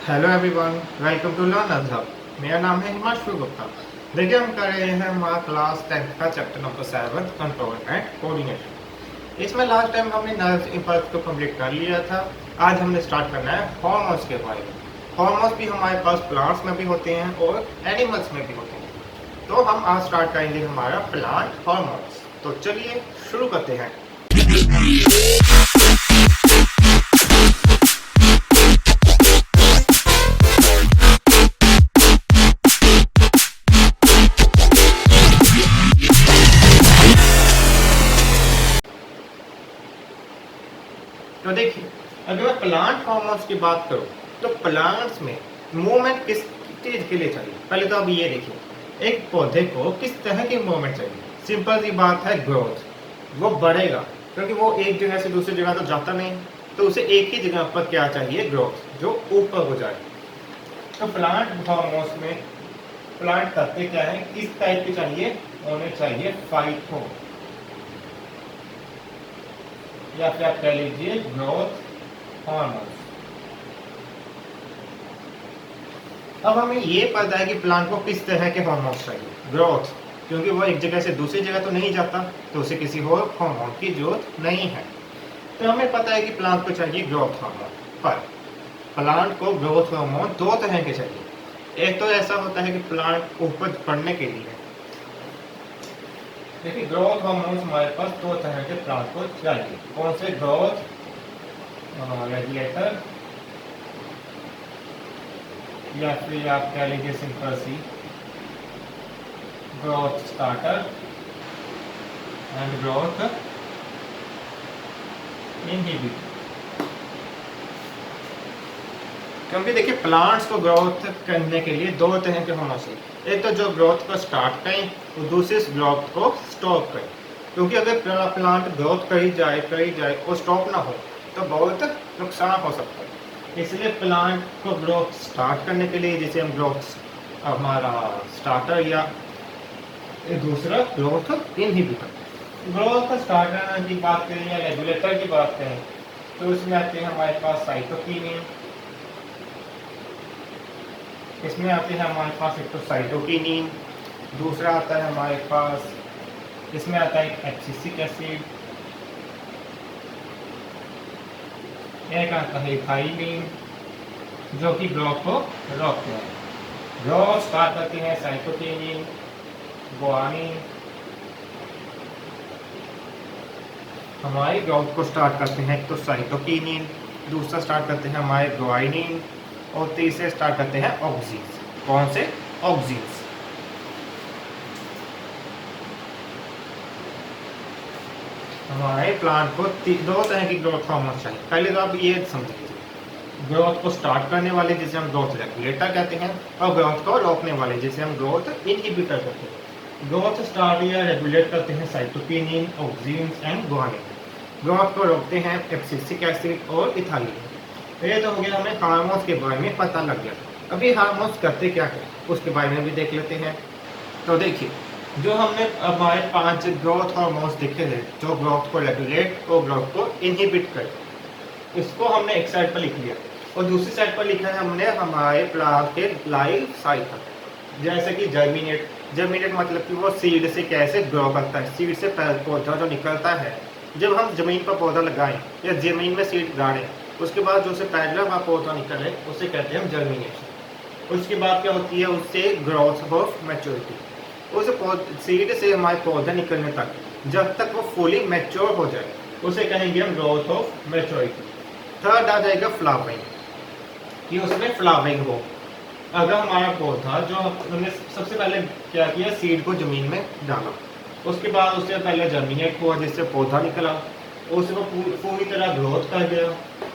Hello everyone, welcome to Learners Hub. मेरा नाम है हिमांशु गुप्ता। देखिए, हम कर रहे हैं हमारा क्लास 10 का chapter number 7 control and coordination. इसमें लास्ट टाइम हमने नर्व इम्पल्स को कंप्लीट कर लिया था। आज हमने स्टार्ट करना है हॉर्मोन्स के बारे में। हॉर्मोन्स भी हमारे पास प्लांट्स में भी होते हैं और एनिमल्स में भी होते हैं। तो हम आज स्टार्ट करेंगे हमारा प्लांट हॉर्मोन्स। तो चलिए शुरू करते हैं। तो देखिए, अगर मैं प्लांट हॉर्मोन्स की बात करूं तो प्लांट्स में मूवमेंट किस चीज के लिए चाहिए। पहले तो अब ये देखिए, एक पौधे को किस तरह की मूवमेंट चाहिए। सिंपल सी बात है, ग्रोथ। वो बढ़ेगा क्योंकि वो एक जगह से दूसरी जगह तो जाता नहीं, तो उसे एक ही जगह पर क्या चाहिए, ग्रोथ, जो ऊपर हो जाए। तो प्लांट हॉर्मोन्स में प्लांट करते क्या है, किस टाइप के चाहिए, उन्हें चाहिए फाइटो, या फिर आप कह लीजिए ग्रोथ हार्मोन्स। अब हमें ये पता है कि प्लांट को किस तरह के हार्मोन्स चाहिए, ग्रोथ, क्योंकि वो एक जगह से दूसरी जगह तो नहीं जाता, तो उसे किसी और हार्मोन की जरूरत नहीं है। तो हमें पता है कि प्लांट को चाहिए ग्रोथ हार्मोन। पर प्लांट को ग्रोथ हार्मोन दो तरह के चाहिए। एक तो ऐसा होता है कि प्लांट उपज बढ़ने के लिए, देखिए ग्रोथ हार्मोन्स हमारे पास दो तरह के प्लांट को चाहिए। कौन से, ग्रोथ रेगुलेटर, या फिर आप कह लीजिए सिंपल सी growth starter and growth inhibitor. क्योंकि देखिए, प्लांट्स को ग्रोथ करने के लिए दो तरह के होना चाहिए। एक तो जो ग्रोथ को स्टार्ट करें और दूसरे ग्रोथ को स्टॉप करें। क्योंकि अगर प्लांट ग्रोथ करी जाए और स्टॉप ना हो तो बहुत नुकसान हो सकता है। इसलिए प्लांट को ग्रोथ स्टार्ट करने के लिए, जैसे हम ग्रोथ हमारा स्टार्टर, या दूसरा ग्रोथ इनहिबिटर। ग्रोथ स्टार्टर की बात करें या रेगुलेटर की बात करें तो इसमें आते हैं हमारे पास साइटोकिनिन, इसमें आते हैं हमारे पास एक तो साइटोकिनिन, दूसरा आता है हमारे पास, इसमें आता है एब्सिसिक एसिड, एक आता है इथाइलिन, जो कि ग्रोथ को रोकते हैं। ग्रोथ स्टार्ट करते हैं साइटोकिनिन, गुआनिन, हमारी ग्रोथ को स्टार्ट करते हैं तो साइटोकिनिन, दूसरा स्टार्ट करते हैं हमारे गुआनिन, और तीसरे स्टार्ट करते हैं ऑक्सीन्स। कौन से, ऑक्सीन्स। हमारे प्लांट को दो तरह की ग्रोथ हार्मोन चाहिए। पहले तो आप ये समझ लीजिए, ग्रोथ को स्टार्ट करने वाले जिसे हम ग्रोथ रेगुलेटर कहते हैं, और ग्रोथ को रोकने वाले जिसे हम ग्रोथ इनहिबिटर कहते हैं। ग्रोथ स्टार्ट या रेगुलेट करते हैं साइटोकिनिन, ऑक्सीन्स एंड गुआनिन। ग्रोथ को रोकते हैं एब्सिसिक एसिड और इथाइलिन। ये तो हो गया, हमें हार्मोन्स के बारे में पता लग गया। अभी हार्मोन्स करते क्या है उसके बारे में भी देख लेते हैं। तो देखिए, जो हमने हमारे 5 ग्रोथ हार्मोन्स देखे थे, जो ग्रोथ को रेगुलेट और ग्रोथ को इनहिबिट करते, इसको हमने एक साइड पर लिख लिया और दूसरी साइड पर लिखा है हमने हमारे प्लांट के लाइफ साइकिल। जैसे कि जर्मिनेट, जर्मिनेट मतलब कि वो सीड से कैसे ग्रो करता है, सीड से पौधा जो निकलता है। जब हम जमीन पर पौधा लगाएं या जमीन में सीड गाड़ें, उसके बाद जो से पहला वहाँ पौधा निकले उसे कहते हैं जर्मिनेशन। उसके बाद क्या होती है, उससे ग्रोथ ऑफ मैच्योरिटी। उस सीड से हमारे पौधे निकलने तक, जब तक वो फुली मैच्योर हो जाए, उसे कहेंगे हम ग्रोथ ऑफ मैच्योरिटी। थर्ड आ जाएगा फ्लावरिंग, कि उसमें फ्लावरिंग हो। अगर हमारा पौधा, जो हमने सबसे पहले क्या किया, सीड को जमीन में डाला, उसके बाद उससे पहले जर्मिनेट हुआ जिससे पौधा निकला, उसको पूरी तरह ग्रोथ कर गया,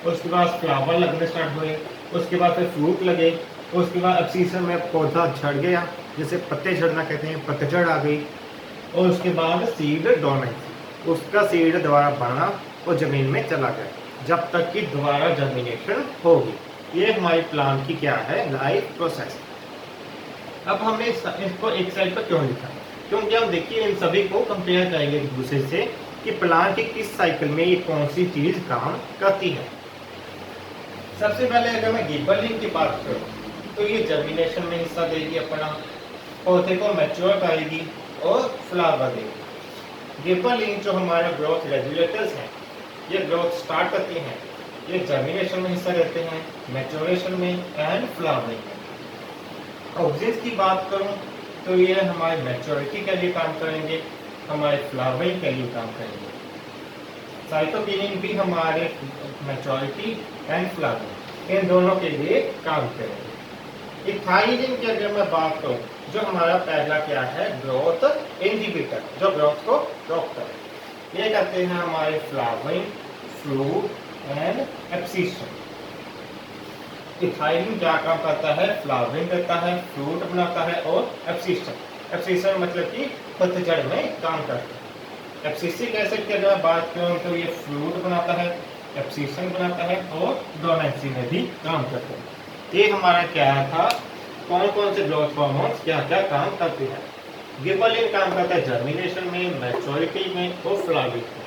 उसके बाद फ्लावर लगने स्टार्ट हुए, उसके बाद फिर फ्रूट लगे, उसके बाद अब सीजन में पौधा झड़ गया, जैसे पत्ते झड़ना कहते हैं, पतझड़ आ गई, और उसके बाद सीड डोर्मेंसी, उसका सीड दोबारा बना और ज़मीन में चला गया, जब तक कि दोबारा जर्मिनेशन होगी। ये हमारी प्लांट की क्या है, लाइफ प्रोसेस। अब हमने इसको एक साइड पर क्यों लिखा, क्योंकि हम देखिए इन सभी को कंपेयर करेंगे एक दूसरे से कि प्लांट की किस साइकिल में ये कौन सी चीज काम करती है। सबसे पहले अगर मैं गिबरलिंग की बात करूँ तो ये जर्मिनेशन में हिस्सा देगी अपना, पौधे को मैच्योर करेगी और फ्लावर देगी। गिबरलिंग जो हमारे ग्रोथ रेगुलेटर्स हैं, ये ग्रोथ स्टार्ट करते हैं, ये जर्मिनेशन में हिस्सा लेते हैं, मैच्योरेशन में एंड फ्लावरिंग में। ऑब्जेक्ट्स की बात करूँ तो ये हमारे मैच्योरिटी के लिए काम करेंगे, हमारे फ्लावरिंग के लिए काम करेंगे। साइटोकिनिन भी हमारे मैच्योरिटी एंड फ्लावरिंग इन दोनों के लिए काम करेंगे। इथाइलिन की अगर मैं बात करूँ, जो हमारा पहला क्या है, ग्रोथ इनहिबिटर, जो ग्रोथ को रोकता है। ये करते हैं हमारे flowering, fruit and abscission. Ethylene क्या काम करता है, फ्लावरिंग करता है, फ्रूट बनाता है और एब्सिशन। एब्सिशन मतलब कि पतझड़ में काम करता है। एब्सिसिक एसिड की अगर बात करूँ तो ये फ्रूट बनाता है, एब्सिशन बनाता है और डोमेंसी में भी काम करता है। ये हमारा क्या था, कौन कौन से ग्रोथ हार्मोन्स क्या क्या काम करते हैं। गिबरलिन काम करता है जर्मिनेशन में, मैच्योरिटी में और फ्लावरिंग में।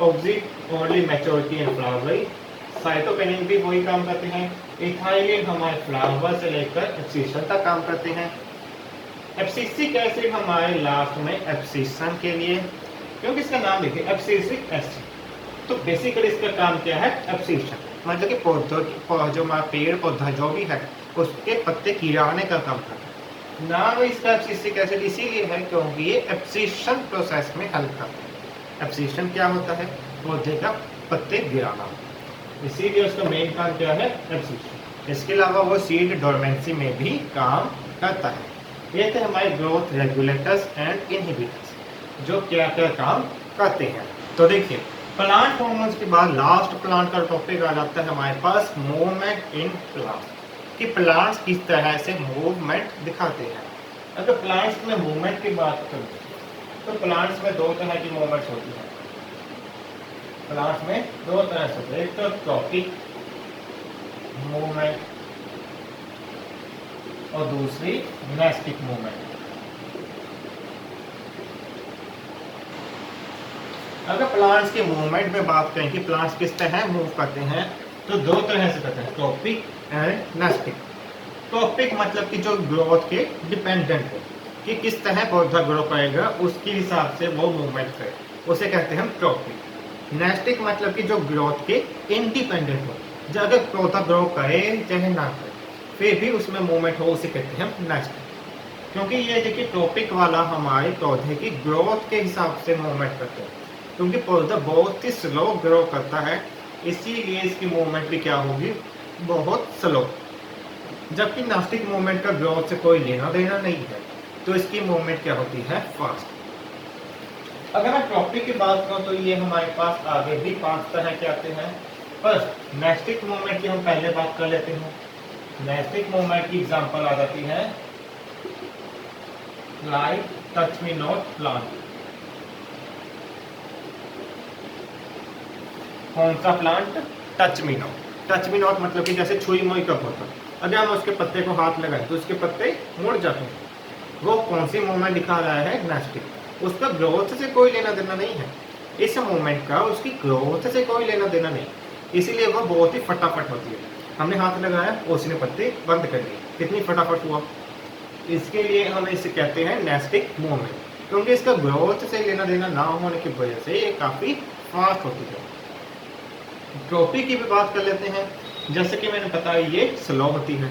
Object only maturity and flowering. Cytokinin भी वही काम करते हैं। इथाइलिन हमारे फ्लावर से लेकर एब्सिशन तक काम करते हैं। एब्सिसिक एसिड हमारे लास्ट में एब्सिशन के लिए, क्योंकि इसका नाम देखिए एब्सिसिक एसिड, तो बेसिकली इसका काम क्या है, एब्सिशन। मतलब कि पौधों जो हमारा पेड़ पौधा जो भी है उसके पत्ते गिराने का काम करता है। नाम इसका एब्सिसिक एसिड इसीलिए है क्योंकि ये एब्सिशन प्रोसेस में हेल्प करता है। एब्सिशन क्या होता है, पौधे का पत्ते गिराना, इसीलिए उसका मेन काम क्या है, एब्सिशन। इसके अलावा वो सीड डोरमेंसी में भी काम करता है। ये थे हमारे ग्रोथ रेगुलेटर्स एंड इनहिबिटर्स जो क्या क्या काम करते हैं। तो देखिए प्लांट हार्मोन्स के बाद लास्ट प्लांट का टॉपिक आ जाता है हमारे पास मूवमेंट इन प्लांट, कि प्लांट्स किस तरह से मूवमेंट दिखाते हैं। अगर प्लांट्स में मूवमेंट की बात करें तो प्लांट्स में दो तरह की मूवमेंट्स होती हैं। प्लांट्स में दो तरह से होते हैं, एक तो ट्रॉपिक मूवमेंट और दूसरी नेस्टिक मूवमेंट। अगर प्लांट्स के मूवमेंट में बात करें कि प्लांट्स किस तरह मूव करते हैं, तो दो तरह से करते हैं, ट्रॉपिक एंड नेस्टिक। ट्रॉपिक मतलब कि जो ग्रोथ के डिपेंडेंट हो, कि किस तरह पौधा ग्रो करेगा उसके हिसाब से वो मूवमेंट करे, उसे कहते हैं हम ट्रॉपिक। नेस्टिक मतलब कि जो ग्रोथ के इंडिपेंडेंट हो, जो अगर पौधा ग्रो करे चाहे ना करे फिर भी उसमें मूवमेंट हो, उसे कहते हैं हम नेस्टिक। क्योंकि ये देखिए टॉपिक वाला हमारे पौधे की ग्रोथ के हिसाब से मूवमेंट करते हैं, क्योंकि पौधा बहुत ही स्लो ग्रो करता है, इसीलिए इसकी मूवमेंट भी क्या होगी, बहुत स्लो। जबकि नास्टिक मूवमेंट का ग्रोथ से कोई लेना देना नहीं है, तो इसकी मूवमेंट क्या होती है, फास्ट। अगर मैं ट्रॉपिक की बात करूँ तो ये हमारे पास आगे भी 5 तरह के आते हैं। फर्स्ट नेस्टिक मूवमेंट की हम पहले बात कर लेते हैं। नेस्टिक मूवमेंट की एग्जांपल आ जाती है like touch me not plant. कौन सा plant, touch me not. Touch me not मतलब कि जैसे छुई मुई कब होता है, अगर हम उसके पत्ते को हाथ लगाए तो उसके पत्ते मुड़ जाते हैं। वो कौन सी मूवमेंट दिखा रहा है, नेस्टिक। उसका ग्रोथ से कोई लेना देना नहीं है, इस मूवमेंट का उसकी ग्रोथ से कोई लेना देना नहीं, इसीलिए वो बहुत ही फटाफट होती है। हमने हाथ लगाया, उसने पत्ते बंद कर दिए, कितनी फटाफट हुआ। इसके लिए हम इसे कहते हैं नेस्टिक मूवमेंट, क्योंकि इसका ग्रोथ से लेना देना ना होने की वजह से ये काफ़ी फास्ट होती है। ट्रॉपिक की भी बात कर लेते हैं। जैसे कि मैंने बताया ये स्लो होती है,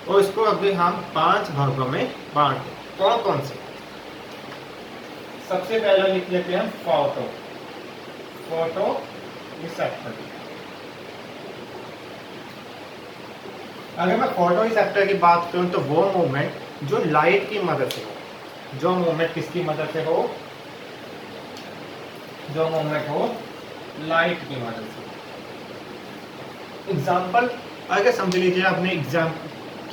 और इसको अभी हम 5 भागों में बांटते हैं। कौन कौन से, सबसे पहला लिख लेते हैं फोटो रिसेप्टर। अगर मैं फोटो रिसेप्टर की बात करूं तो वो मूवमेंट जो लाइट की मदद से हो, जो मूवमेंट किसकी मदद से हो, जो मूवमेंट हो लाइट की मदद से। एग्जाम्पल अगर समझ लीजिए आपने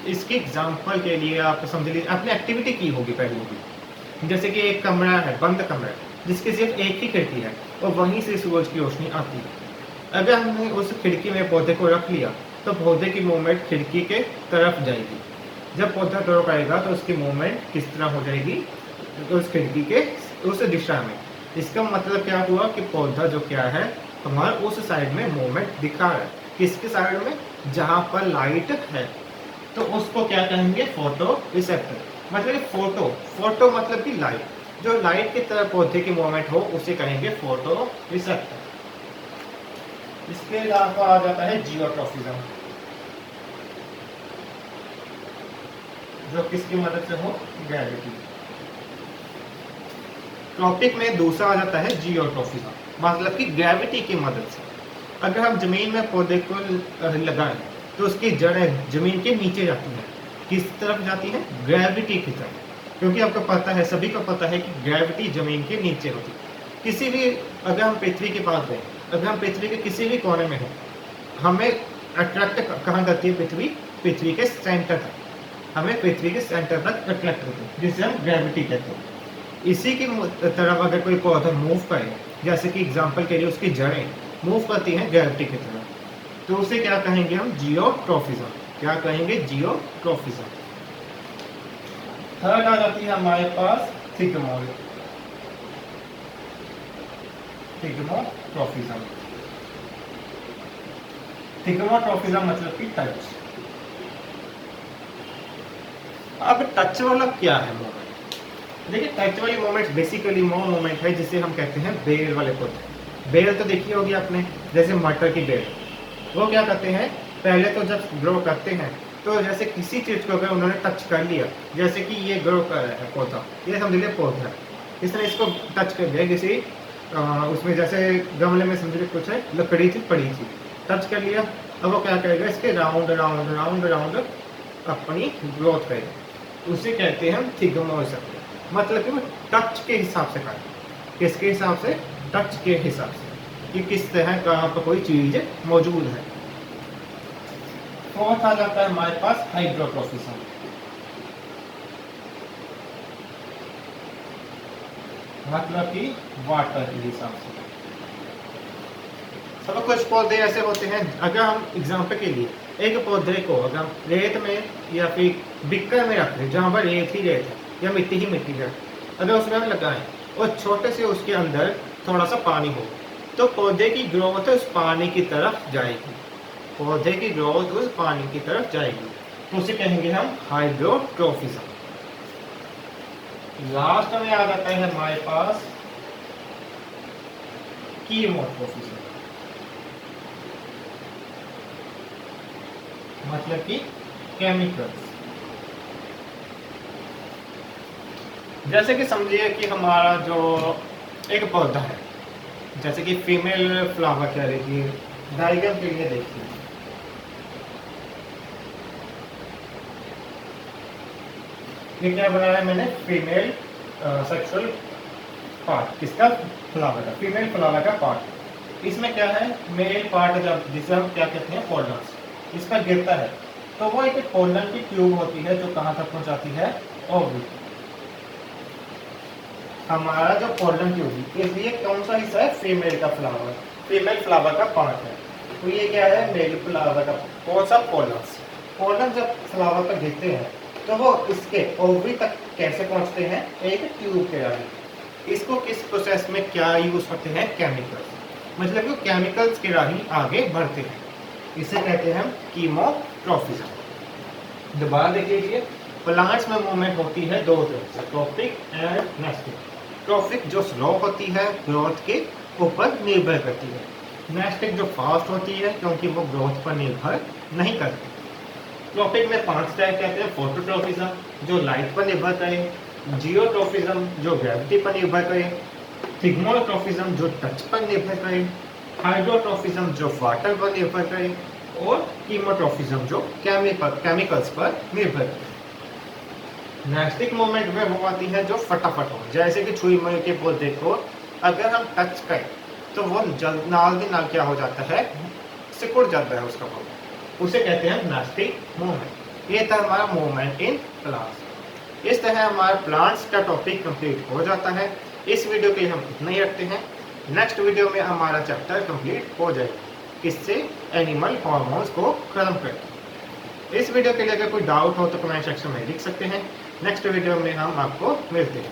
इसके एग्जाम्पल के लिए आप समझ लीजिए आपने एक्टिविटी की होगी पहले होगी, जैसे कि एक कमरा है, बंद कमरा है जिसकी सिर्फ एक ही खिड़की है और वहीं से सूरज की रोशनी आती है। अगर हमने उस खिड़की में पौधे को रख लिया तो पौधे की मूवमेंट खिड़की के तरफ जाएगी। जब पौधा ग्रो करेगा तो उसकी मूवमेंट किस तरह हो जाएगी, उस खिड़की के उस दिशा में। इसका मतलब क्या हुआ कि पौधा जो क्या है हमारा उस साइड में मूवमेंट दिखा रहा है। किसके साइड में, जहाँ पर लाइट है तो उसको क्या कहेंगे, फोटो रिसेप्टर। मतलब फोटो मतलब कि लाइट, जो लाइट की तरफ पौधे की मूवमेंट हो उसे कहेंगे फोटो रिसेप्टर। इसके अलावा आ जाता है जियोट्रॉफिज्म, जो किसकी मदद से हो, ग्रेविटी। ट्रॉपिक में दूसरा आ जाता है जियोट्रॉफिज्म, मतलब कि ग्रेविटी की मदद से। अगर हम जमीन में पौधे को लगाएं तो उसकी जड़ें जमीन के नीचे जाती हैं। किस तरफ जाती है, ग्रेविटी की तरफ, क्योंकि आपको पता है, सभी को पता है कि ग्रेविटी जमीन के नीचे होती है। किसी भी, अगर हम पृथ्वी के पास गए, अगर हम पृथ्वी के किसी भी कोने में हो, हमें अट्रैक्ट कहाँ करती है पृथ्वी के सेंटर तक, हमें पृथ्वी के सेंटर तक अट्रैक्ट करती है, जिसे हम ग्रेविटी कहते हैं। इसी की तरफ अगर कोई पौधा मूव करे, जैसे कि एग्जांपल के लिए उसकी जड़ें मूव करती हैं ग्रेविटी की तरफ, तो उसे क्या कहेंगे हम, जियोट्रॉफिज्म। क्या कहेंगे, जियोट्रॉफिज्म। थर्ड आ जाती है हमारे पास थिग्मोट्रॉफिज्म। थिग्मोट्रॉफिज्म मतलब कि टच। अब टच वाला क्या है मोमेंट? देखिए, टच वाली मोमेंट बेसिकली वो मोमेंट है जिसे हम कहते हैं बेल वाले पौधे। बेल तो देखी होगी आपने, जैसे मटर की बेल। वो क्या करते हैं, पहले तो जब ग्रो करते हैं तो जैसे किसी चीज को अगर उन्होंने टच कर लिया, जैसे कि ये ग्रो कर रहा है पौधा, ये समझ लिया पौधा, इसने इसको टच कर दिया किसी उसमें, जैसे गमले में समझ लीजिए कुछ है, लकड़ी थी पड़ी थी, टच कर लिया। अब वो क्या करेगा, इसके राउंड राउंड राउंड राउंड अपनी ग्रोथ करेगा। उसे कहते हैं हम थिग्मोइज्म। मतलब कि वो टच के हिसाब से करते। किसके हिसाब से, टच के हिसाब से, कि किस तरह कहाँ पर कोई चीज मौजूद है। फोर्थ आ जाता है हमारे पास हाइड्रोट्रॉफिज्म। मतलब कि वाटर के हिसाब से। सब कुछ पौधे ऐसे होते हैं, अगर हम एग्जांपल के लिए एक पौधे को अगर हम रेत में या फिर बिक्कर में रख दें, जहाँ पर रेत ही रेत है या मिट्टी ही मिट्टी है, अगर उसमें हम लगाएं और छोटे से उसके अंदर थोड़ा सा पानी हो, तो पौधे की ग्रोथ उस पानी की तरफ जाएगी। पौधे की ग्रोथ उस पानी की तरफ जाएगी, तो उसे कहेंगे हम हाइड्रोट्रॉफिज्म। लास्ट में आ जाता है हमारे पास कीमोट्रॉफिज्म। मतलब कि केमिकल्स। जैसे कि समझिए कि हमारा जो एक पौधा है, जैसे कि फीमेल फ्लावर कह लीजिए, डायग्राम के लिए देखिए, ये क्या बनाया है मैंने, फीमेल सेक्सुअल पार्ट, किसका, फ्लावर का, फीमेल फ्लावर का पार्ट। इसमें क्या है, मेल पार्ट, जब जिसे हम क्या कहते हैं पोलन्स, इस पर गिरता है तो वो एक पोलन की ट्यूब होती है जो कहाँ तक पहुंचाती है, ओवरी। हमारा जो पोलन ट्यूब, इसलिए कौन सा हिस्सा है, फीमेल का फ्लावर, फीमेल फ्लावर का पार्ट है। तो ये क्या है, मेल फ्लावर का कौन सा, पोलन्स। पोलन जब फ्लावर पर गिरते हैं तो वो इसके ओवरी तक कैसे पहुंचते हैं, एक ट्यूब के राही। इसको किस प्रोसेस में क्या यूज करते हैं, केमिकल्स। मतलब कि केमिकल्स के राही आगे बढ़ते हैं, इसे कहते हैं हम कीमोट्रॉफिज्म। दोबारा देख लीजिए, प्लांट्स में मूवमेंट होती है दो तरह से, ट्रॉपिक एंड नेस्टिक। ट्रॉपिक जो स्लो होती है, ग्रोथ के ऊपर निर्भर करती है। नेस्टिक जो फास्ट होती है, क्योंकि वो ग्रोथ पर निर्भर नहीं करती। ट्रॉपिक में 5 टाइप कहते हैं, फोटोट्रॉफिज्म जो लाइट पर निर्भर करे, जियोट्रॉफिज्म जो ग्रेविटी पर निर्भर करे, थिग्मोट्रॉफिज्म जो टच पर निर्भर करे, हाइड्रोट्रॉफिज्म जो वाटर पर निर्भर करे, और कीमोट्रॉफिज्म जो केमिकल्स पर निर्भर करे। नेस्टिक मूवमेंट में वो आती है जो फटाफट हो, जैसे कि छुई मुई के पौधे को अगर हम टच करें तो वो नाल दी नाल क्या हो जाता है, सिकुड़ जाता है उसका पौधा, उसे कहते हैं नेस्टिक मूवमेंट। ये था हमारा मूवमेंट इन प्लांट्स। इस तरह हमारा प्लांट्स का टॉपिक कंप्लीट हो जाता है। इस वीडियो के लिए हम इतना ही रखते हैं। नेक्स्ट वीडियो में हमारा चैप्टर कंप्लीट हो जाएगा, किससे, एनिमल हार्मोन्स को खत्म करके। इस वीडियो के लिए अगर कोई डाउट हो तो कमेंट सेक्शन में लिख सकते हैं। नेक्स्ट वीडियो में हम आपको मिलते हैं।